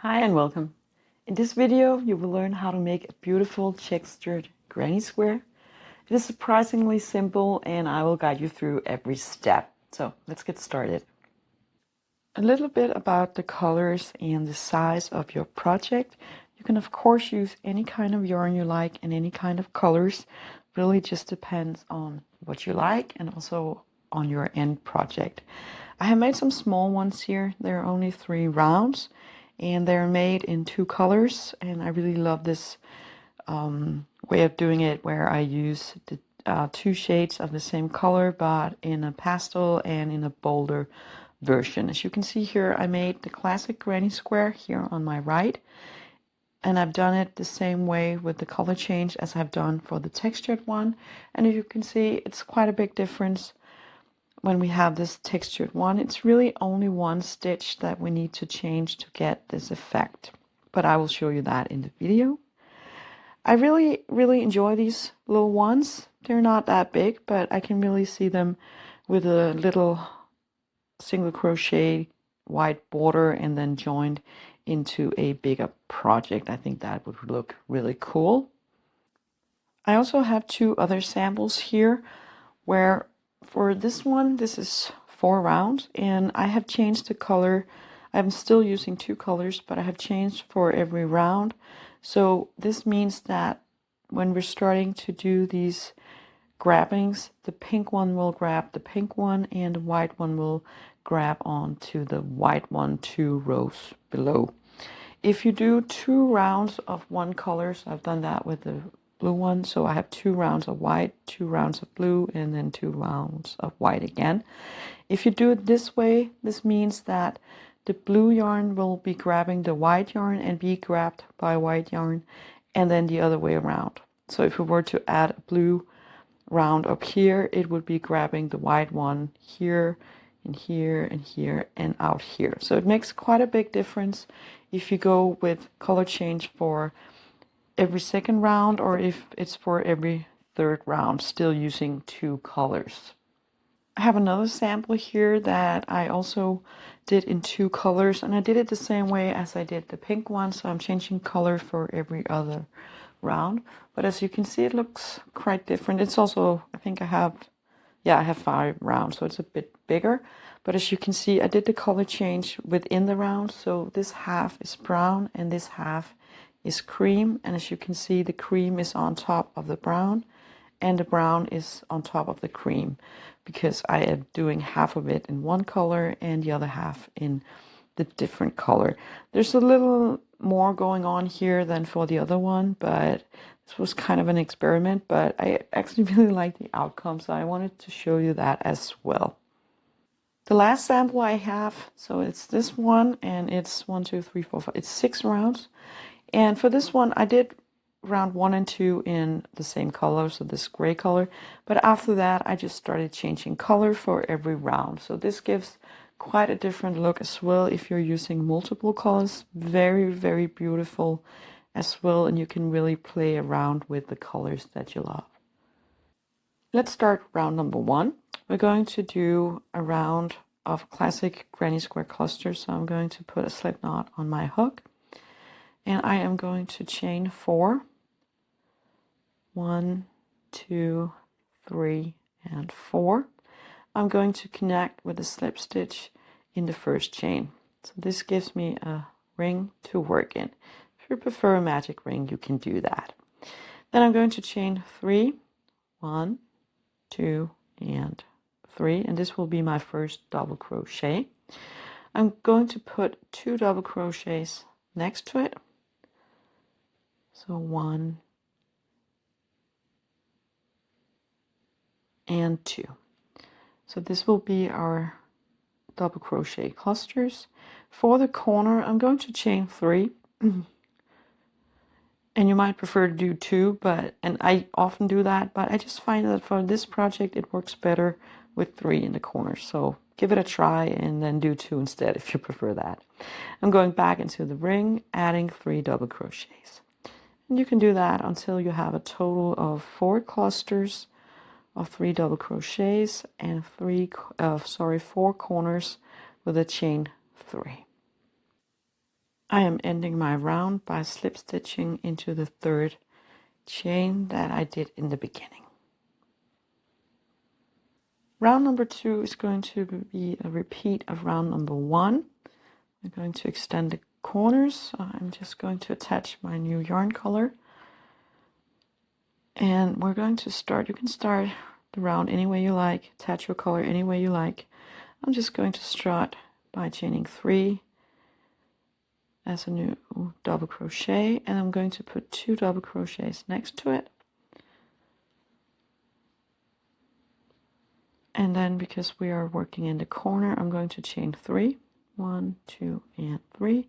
Hi and welcome. In this video you will learn how to make a beautiful textured granny square. It is surprisingly simple and I will guide you through every step. So let's get started. A little bit about the colors and the size of your project. You can of course use any kind of yarn you like and any kind of colors. Really just depends on what you like and also on your end project. I have made some small ones here. There are only 3 rounds and they're made in 2 colors, and I really love this way of doing it where I use the 2 shades of the same color but in a pastel and in a bolder version. As you can see here, I made the classic granny square here on my right, and I've done it the same way with the color change as I've done for the textured one. And as you can see, it's quite a big difference. When we have this textured one, it's really only one stitch that we need to change to get this effect, but I will show you that in the video. I really enjoy these little ones. They're not that big, but I can really see them with a little single crochet white border and then joined into a bigger project. I think that would look really cool. I also have 2 other samples here where for this one, this is 4 rounds and I have changed the color. I'm still using 2 colors, but I have changed for every round. So this means that when we're starting to do these grabbings, the pink one will grab the pink one and the white one will grab onto the white one 2 rows below. If you do 2 rounds of one color, so I've done that with the blue one, so I have 2 rounds of white, 2 rounds of blue, and then 2 rounds of white again. If you do it this way, this means that the blue yarn will be grabbing the white yarn and be grabbed by white yarn, and then the other way around. So if we were to add a blue round up here, it would be grabbing the white one here and here and here and out here. So it makes quite a big difference if you go with color change for every second round or if it's for every third round, still using 2 colors. I have another sample here that I also did in 2 colors, and I did it the same way as I did the pink one, so I'm changing color for every other round. But as you can see, it looks quite different. It's also, I think I have 5 rounds, so it's a bit bigger. But as you can see, I did the color change within the round, so this half is brown and this half is cream. And as you can see, the cream is on top of the brown and the brown is on top of the cream, because I am doing half of it in one color and the other half in the different color. There's a little more going on here than for the other one, but this was kind of an experiment, but I actually really like the outcome, so I wanted to show you that as well. The last sample I have, so it's this one, and it's 1, 2, 3, 4, 5, it's 6 rounds. And for this one, I did round 1 and 2 in the same color, so this gray color, but after that I just started changing color for every round. So this gives quite a different look as well if you're using multiple colors. Very beautiful as well, and you can really play around with the colors that you love. Let's start round number 1. We're going to do a round of classic granny square clusters, so I'm going to put a slip knot on my hook and I am going to chain 4. 1, 2, 3, and 4. I'm going to connect with a slip stitch in the first chain. So this gives me a ring to work in. If you prefer a magic ring, you can do that. Then I'm going to chain 3, 1, 2, and 3, and this will be my first double crochet. I'm going to put 2 double crochets next to it. So 1 and 2. So this will be our double crochet clusters. For the corner, I'm going to chain 3. And you might prefer to do 2, and I often do that, but I just find that for this project it works better with 3 in the corner. So give it a try and then do 2 instead if you prefer that. I'm going back into the ring, adding 3 double crochets. And you can do that until you have a total of 4 clusters of 3 double crochets and 4 corners with a chain 3. I am ending my round by slip stitching into the third chain that I did in the beginning. Round number 2 is going to be a repeat of round number 1. I'm going to extend the corners. So I'm just going to attach my new yarn color. And we're going to start, you can start the round any way you like, attach your color any way you like. I'm just going to start by chaining 3 as a new double crochet, and I'm going to put 2 double crochets next to it. And then because we are working in the corner, I'm going to chain 3. 1, 2, and 3.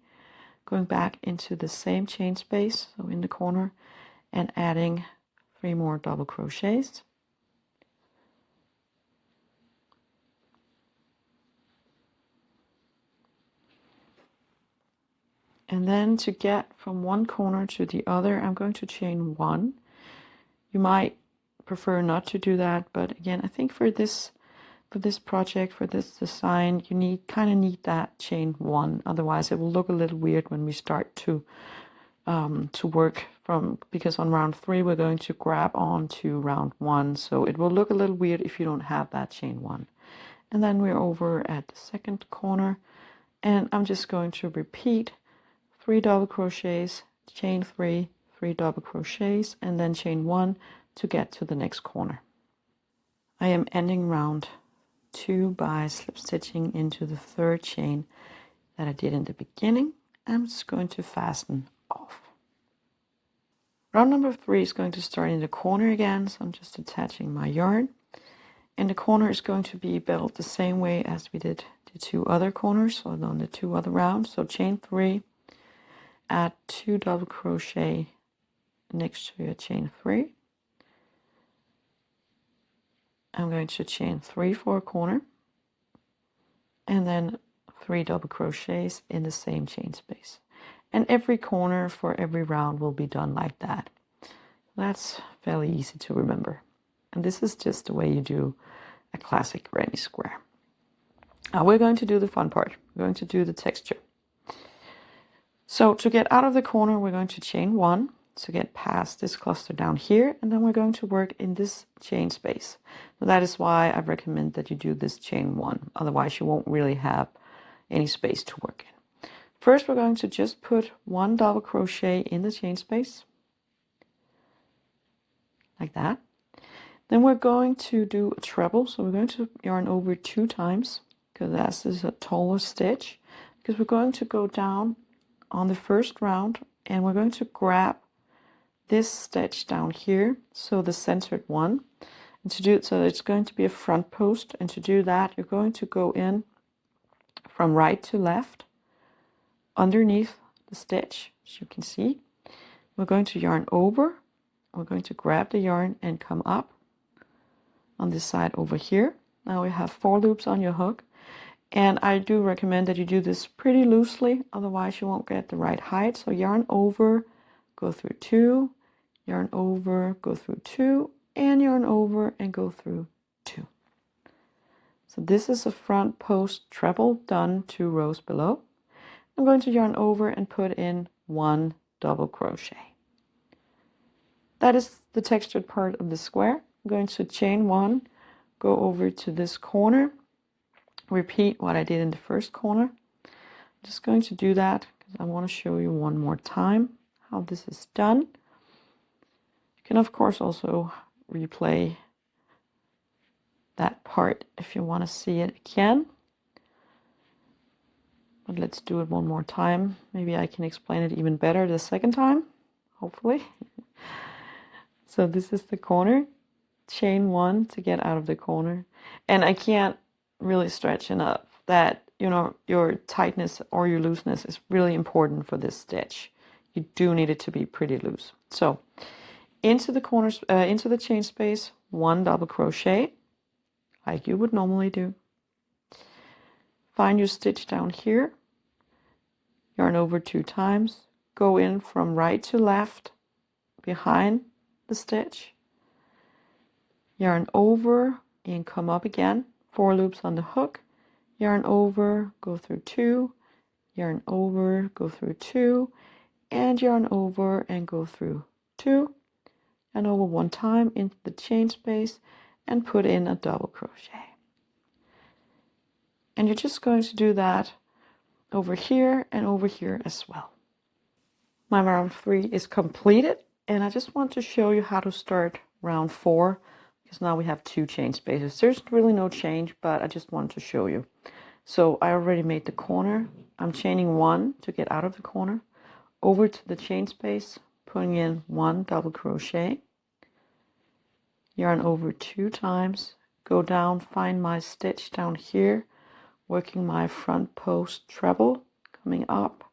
Going back into the same chain space, so in the corner, and adding 3 more double crochets. And then to get from one corner to the other, I'm going to chain 1. You might prefer not to do that, but again, I think for this project, for this design, you kind of need that chain 1. Otherwise, it will look a little weird when we start to work from, because on round 3 we're going to grab on to round 1, so it will look a little weird if you don't have that chain 1. And then we're over at the second corner, and I'm just going to repeat 3 double crochets, chain 3, 3 double crochets, and then chain 1 to get to the next corner. I am ending round 2 by slip stitching into the third chain that I did in the beginning. I'm just going to fasten off. Round number 3 is going to start in the corner again, so I'm just attaching my yarn. And the corner is going to be built the same way as we did the 2 other corners, so on the 2 other rounds. So chain 3, add 2 double crochet next to your chain 3. I'm going to chain 3 for a corner, and then 3 double crochets in the same chain space. And every corner for every round will be done like that. That's fairly easy to remember. And this is just the way you do a classic granny square. Now we're going to do the fun part. We're going to do the texture. So to get out of the corner, we're going to chain 1 to get past this cluster down here, and then we're going to work in this chain space. So that is why I recommend that you do this chain 1. Otherwise you won't really have any space to work in. First, we're going to just put 1 double crochet in the chain space, like that. Then we're going to do a treble, so we're going to yarn over 2 times, because this is a taller stitch, because we're going to go down on the first round, and we're going to grab this stitch down here, so the centered one, and to do it, so it's going to be a front post, and to do that, you're going to go in from right to left, underneath the stitch, as you can see. We're going to yarn over, we're going to grab the yarn and come up on this side over here. Now we have 4 loops on your hook, and I do recommend that you do this pretty loosely, otherwise you won't get the right height. So yarn over, go through 2, yarn over, go through 2, and yarn over and go through 2. So this is a front post treble done 2 rows below. I'm going to yarn over and put in 1 double crochet. That is the textured part of the square. I'm going to chain 1, go over to this corner, repeat what I did in the first corner. I'm just going to do that because I want to show you one more time how this is done. You can of course also replay that part if you want to see it again. But let's do it one more time. Maybe I can explain it even better the second time, hopefully. So this is the corner. Chain 1 to get out of the corner. And I can't really stretch enough that, you know, your tightness or your looseness is really important for this stitch. You do need it to be pretty loose. So into the corners, into the chain space, 1 double crochet, like you would normally do. Find your stitch down here, yarn over 2 times, go in from right to left behind the stitch, yarn over and come up again, 4 loops on the hook, yarn over, go through 2, yarn over, go through 2, and yarn over and go through 2, and over 1 time into the chain space and put in a double crochet. And you're just going to do that over here and over here as well. My round 3 is completed, and I just want to show you how to start round 4, because now we have 2 chain spaces. There's really no change, but I just wanted to show you. So I already made the corner. I'm chaining 1 to get out of the corner, over to the chain space, putting in 1 double crochet, yarn over 2 times, go down, find my stitch down here, working my front post treble, coming up,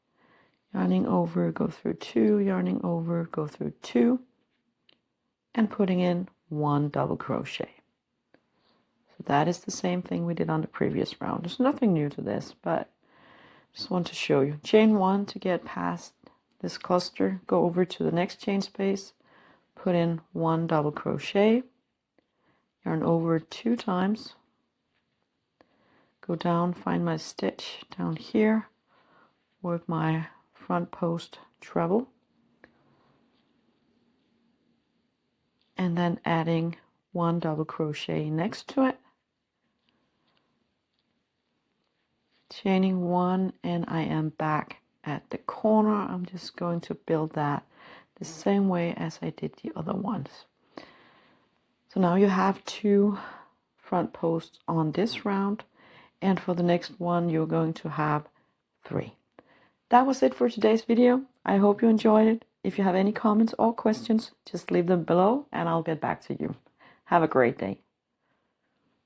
yarning over, go through 2, yarning over, go through 2, and putting in 1 double crochet. So that is the same thing we did on the previous round. There's nothing new to this, but just want to show you. Chain 1 to get past this cluster, go over to the next chain space, put in 1 double crochet, yarn over 2 times, go down, find my stitch down here, work my front post treble, and then adding 1 double crochet next to it, chaining 1, and I am back at the corner. I'm just going to build that the same way as I did the other ones. So now you have 2 front posts on this round, and for the next one you're going to have 3. That was it for today's video. I hope you enjoyed it. If you have any comments or questions, just leave them below and I'll get back to you. Have a great day.